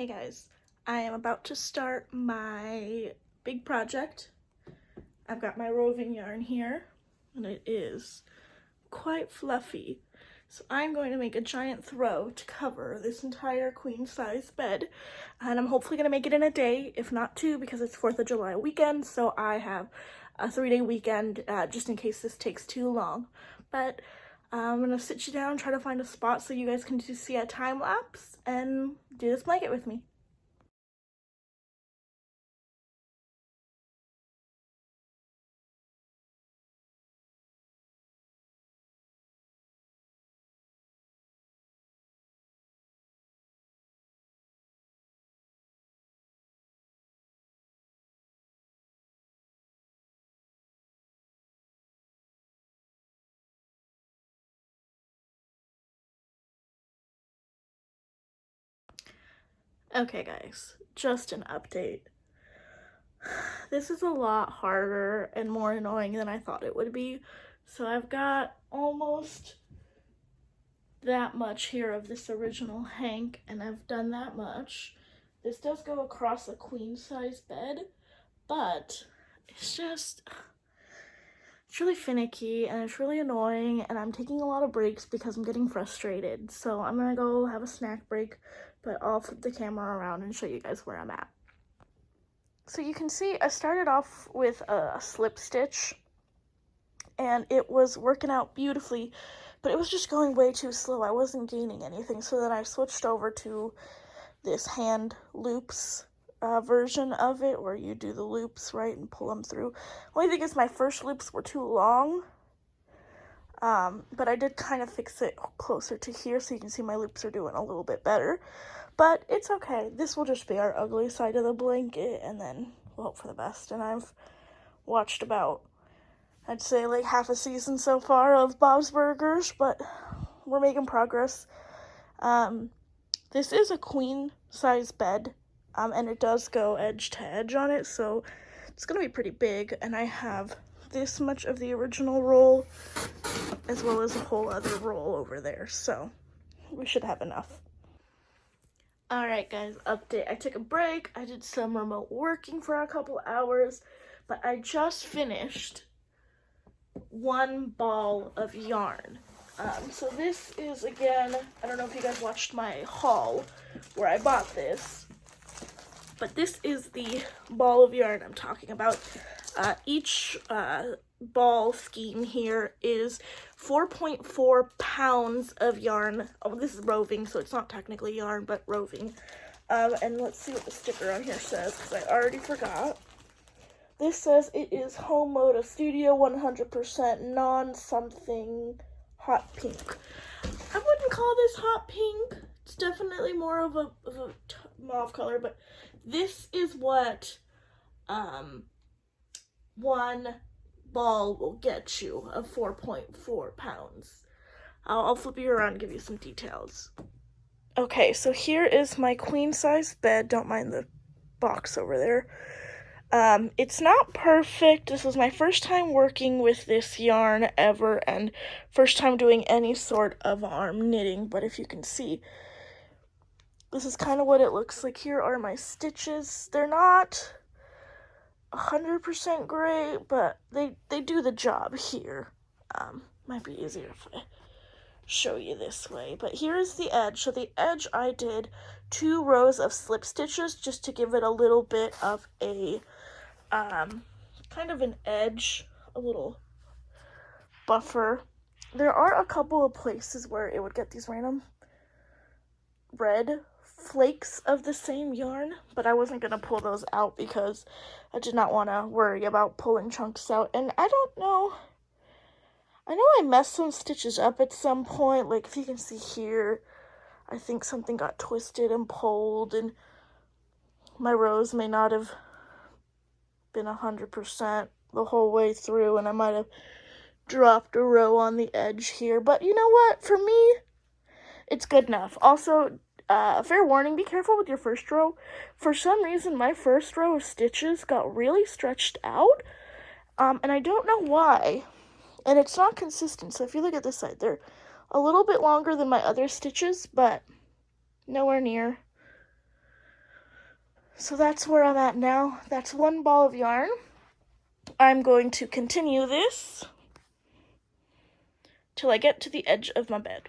Hey guys, I am about to start my big project. I've got my roving yarn here, and it is quite fluffy. So I'm going to make a giant throw to cover this entire queen size bed, and I'm hopefully going to make it in a day, if not two, because it's 4th of July weekend, so I have a 3-day weekend just in case this takes too long. But I'm going to sit you down, try to find a spot so you guys can just see a time lapse and do this blanket with me. Okay guys, just an update. This is a lot harder and more annoying than I thought it would be. So I've got almost that much here of this original hank, and I've done that much. This does go across a queen size bed, but it's really finicky and it's really annoying, and I'm taking a lot of breaks because I'm getting frustrated. So I'm gonna go have a snack break, but I'll flip the camera around and show you guys where I'm at. So you can see I started off with a slip stitch and it was working out beautifully, but it was just going way too slow. I wasn't gaining anything. So then I switched over to this hand loops version of it, where you do the loops right and pull them through. Only thing is my first loops were too long, but I did kind of fix it closer to here so you can see my loops are doing a little bit better. But it's okay. This will just be our ugly side of the blanket, and then we'll hope for the best. And I've watched about, I'd say, like half a season so far of Bob's Burgers, but we're making progress. This is a queen size bed, and it does go edge to edge on it, so it's gonna be pretty big. And I have this much of the original roll, as well as a whole other roll over there, so we should have enough. Alright guys, update. I took a break, I did some remote working for a couple hours, but I just finished one ball of yarn. So this is, again, I don't know if you guys watched my haul where I bought this, but this is the ball of yarn I'm talking about. Each ball scheme here is 4.4 pounds of yarn. Oh, this is roving, so it's not technically yarn, but roving. And let's see what the sticker on here says, because I already forgot. This says it is HomeModa Studio 100% non-something hot pink. I wouldn't call this hot pink. It's definitely more of a mauve color, but this is what one ball will get you of 4.4 pounds. I'll flip you around and give you some details. Okay, so here is my queen size bed. Don't mind the box over there. It's not perfect. This was my first time working with this yarn ever, and first time doing any sort of arm knitting, but if you can see, this is kind of what it looks like. Here are my stitches. They're not 100% great, but they do the job here. Might be easier if I show you this way, but here is the edge. So the edge, I did 2 rows of slip stitches just to give it a little bit of a kind of an edge, a little buffer. There are a couple of places where it would get these random red flakes of the same yarn, but I wasn't going to pull those out because I did not want to worry about pulling chunks out. And I don't know, I know I messed some stitches up at some point. Like if you can see here, I think something got twisted and pulled, and my rows may not have been 100% the whole way through, and I might have dropped a row on the edge here, but you know what, for me it's good enough. Also, fair warning, be careful with your first row. For some reason my first row of stitches got really stretched out, and I don't know why, and it's not consistent. So if you look at this side, they're a little bit longer than my other stitches, but nowhere near So that's where I'm at now. That's one ball of yarn. I'm going to continue this till I get to the edge of my bed.